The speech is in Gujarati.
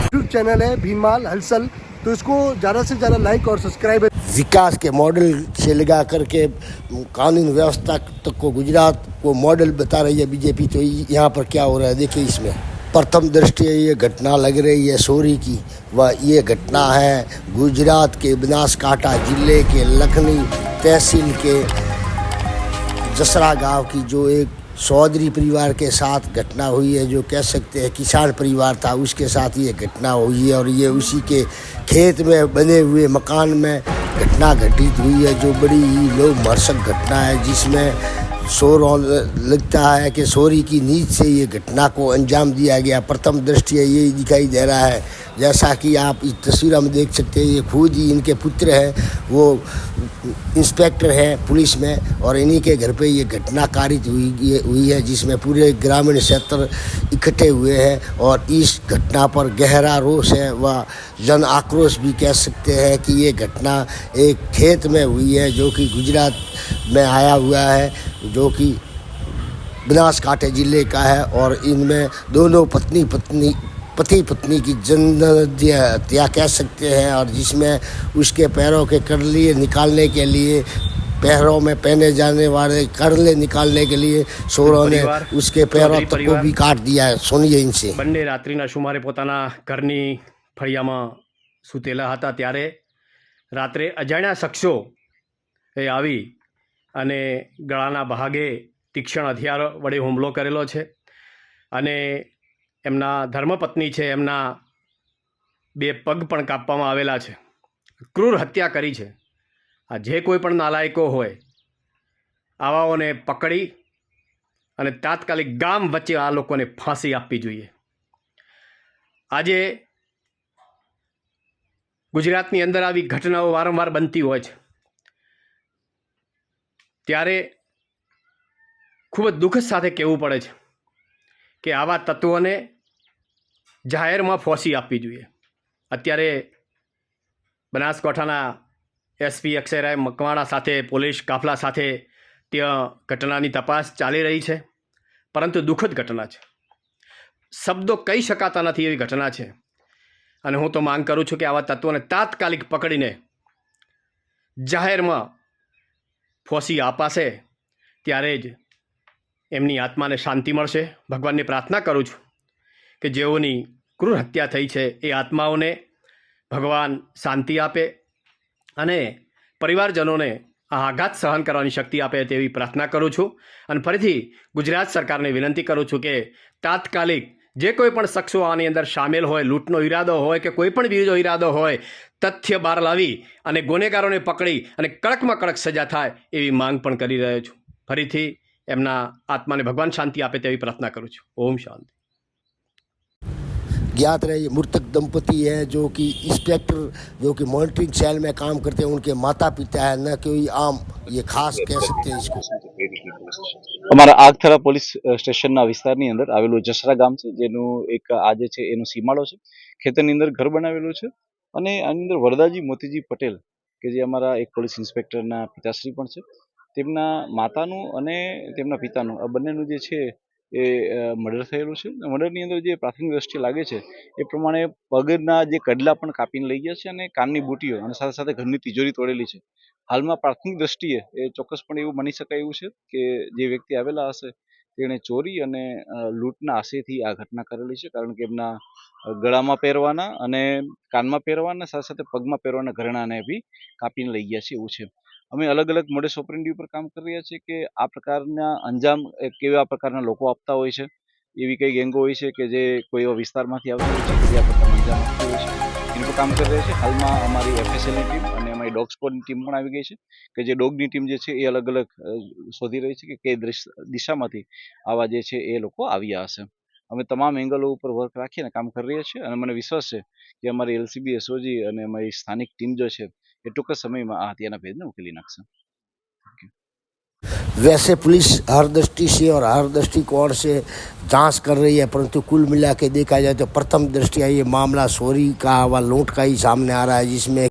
यूट्यूब चैनल है भीमाल हलचल, तो इसको ज़्यादा से ज़्यादा लाइक और सब्सक्राइब। विकास के मॉडल से लगा करके कानून व्यवस्था तक को गुजरात को मॉडल बता रही है बीजेपी। तो यहाँ पर क्या हो रहा है देखिए। इसमें प्रथम दृष्टि ये घटना लग रही है सोरी की, वह ये घटना है गुजरात के बनासकांठा जिले के लखनी तहसील के जसरा गांव की, जो एक चौधरी परिवार के साथ घटना हुई है। जो कह सकते हैं किसान परिवार था, उसके साथ ये घटना हुई है और ये उसी के खेत में बने हुए मकान में घटना घटित हुई है, जो बड़ी ही लोमहर्षक घटना है, जिसमें शोर लगता है कि चोरी की नीयत से ये घटना को अंजाम दिया गया। प्रथम दृष्टि यही दिखाई दे रहा है, जैसा कि आप इस तस्वीर में देख सकते हैं। ये खुद ही इनके पुत्र हैं, वो इंस्पेक्टर हैं पुलिस में, और इन्हीं के घर पे ये घटना कारित हुई है, जिसमें पूरे ग्रामीण क्षेत्र इकट्ठे हुए हैं और इस घटना पर गहरा रोष है व जन आक्रोश भी कह सकते हैं कि ये घटना एक खेत में हुई है, जो कि गुजरात में आया हुआ है, जो कि बनासकांठा जिले का है। और इनमें दोनों पति पत्नी की जन्नत हत्या कह सकते हैं, और जिसमें उसके पैरों के करले निकालने के लिए, पैरों में पहने जाने वाले करले निकालने के लिए चोरों ने उसके पैरों तक को भी काट दिया है। सुनिए इनसे। બંને રાત્રિના સુમારે પોતાના ઘરની ફળિયામાં સૂતેલા હતા, ત્યારે રાત્રે અજાણ્યા શખ્સો એ આવી અને ગળાના ભાગે તીક્ષ્ણ હથિયાર વડે હુમલો કરેલો છે અને એમના ધર્મપત્ની છે, એમના બે પગ પણ કાપવામાં આવેલા છે। ક્રૂર હત્યા કરી છે। આ જે કોઈ પણ નાલાયકો હોય આવાઓને પકડી અને તાત્કાલિક ગામ વચ્ચે આ લોકોને ફાંસી આપવી જોઈએ। આજે ગુજરાતની અંદર આવી ઘટનાઓ વારંવાર બનતી હોય છે, ત્યારે ખૂબ જ દુઃખ સાથે કહેવું પડે છે કે આવા તત્વોને જાહેરમાં ફાંસી આપવી જોઈએ। અત્યારે બનાસકાંઠાના એસપી અક્ષયરાય મકવાણા સાથે પોલીસ કાફલા સાથે ત્યાં ઘટનાની તપાસ ચાલી રહી છે, પરંતુ દુઃખદ ઘટના છે। શબ્દો કહી શકાતા નથી એવી ઘટના છે, અને હું તો માંગ કરું છું કે આવા તત્વોને તાત્કાલિક પકડીને જાહેરમાં ફાંસી અપાશે, ત્યારે જ એમની આત્માને શાંતિ મળશે। ભગવાનને પ્રાર્થના કરું છું કે જેઓની ક્રૂર હત્યા થઈ છે એ આત્માઓને ભગવાન શાંતિ આપે અને પરિવારજનોને આ આઘાત સહન કરવાની શક્તિ આપે તેવી પ્રાર્થના કરું છું। અને ફરીથી ગુજરાત સરકારને વિનંતી કરું છું કે તાત્કાલિક જે કોઈ પણ શખ્સો આની અંદર સામેલ હોય, લૂંટનો ઈરાદો હોય કે કોઈ પણ બીજો ઈરાદો હોય, તથ્ય બહાર લાવી અને ગુનેગારોને પકડી અને કડકમાં કડક સજા થાય એવી માંગ પણ કરી રહ્યો છું। ફરીથી એમના આત્માને ભગવાન શાંતિ આપે તેવી પ્રાર્થના કરું છું। ઓમ શાંતિ। ज्ञात रहे ये मृतक दंपति है, जो कि इंस्पेक्टर जो कि मॉनिटरिंग सेल में काम करते हैं, उनके माता पिता है, न कोई आम ये खास कह सकते हैं इसको। અમારા આગથરા પોલીસ સ્ટેશનના વિસ્તારની અંદર આવેલું જસરા ગામ છે, જેનું એક આજે છે એનો સીમાડો છે। ખેતરની અંદર ઘર બનાવેલું છે અને આની અંદર વરદાજી મોતીજી પટેલ કે જે અમારા એક પોલીસ ઇન્સ્પેક્ટરના પિતાશ્રી પણ છે, તેમના માતાનું અને તેમના પિતાનું આ બંનેનું જે છે એ મર્ડર થયેલું છે। મર્ડરની અંદર જે પ્રાથમિક દ્રષ્ટિએ લાગે છે એ પ્રમાણે પગના જે કડલા પણ કાપીને લઈ ગયા છે અને કાનની બુટીઓ અને સાથે સાથે ઘરની તિજોરી તોડેલી છે। હાલમાં પ્રાથમિક દ્રષ્ટિએ એ ચોક્કસપણે એવું માની શકાય એવું છે કે જે વ્યક્તિ આવેલા હશે તેણે ચોરી અને લૂંટના આશયથી આ ઘટના કરેલી છે, કારણ કે એમના ગળામાં પહેરવાના અને કાનમાં પહેરવાના સાથે સાથે પગમાં પહેરવાના ઘરેણાને બી કાપીને લઈ ગયા છે એવું છે। અમે અલગ અલગ મોડસ ઓપરેન્ડી ઉપર કામ કરી રહ્યા છીએ કે આ પ્રકારના અંજામ કેવા પ્રકારના લોકો આપતા હોય છે, એવી કઈ ગેંગો હોય છે કે જે કોઈ એવા વિસ્તારમાંથી આવતી હોય છે કે જે આ પ્રકારના અંજામ આપતી હોય છે, એની પર કામ કરી રહ્યા છે। હાલમાં અમારી એફએસએલની ટીમ અને અમારી ડોગ સ્કોડની ટીમ પણ આવી ગઈ છે કે જે ડોગની ટીમ જે છે એ અલગ અલગ શોધી રહી છે કે કઈ દિશામાંથી આવા જે છે એ લોકો આવ્યા હશે। અમે તમામ એંગલો ઉપર વર્ક રાખીને કામ કરી રહ્યા છીએ અને મને વિશ્વાસ છે કે અમારી એલસીબી એસઓજી અને અમારી સ્થાનિક ટીમ जो છે એ ટૂંક જ સમયમાં આ હત્યાના ભેદને ઉકેલી નાખશે। वैसे पुलिस हर दृष्टि से और हर दृष्टिकोण से जांच कर रही है, परंतु कुल मिला के देखा जाए तो प्रथम दृष्टिया ये मामला चोरी का व लूट का ही सामने आ रहा है, जिसमें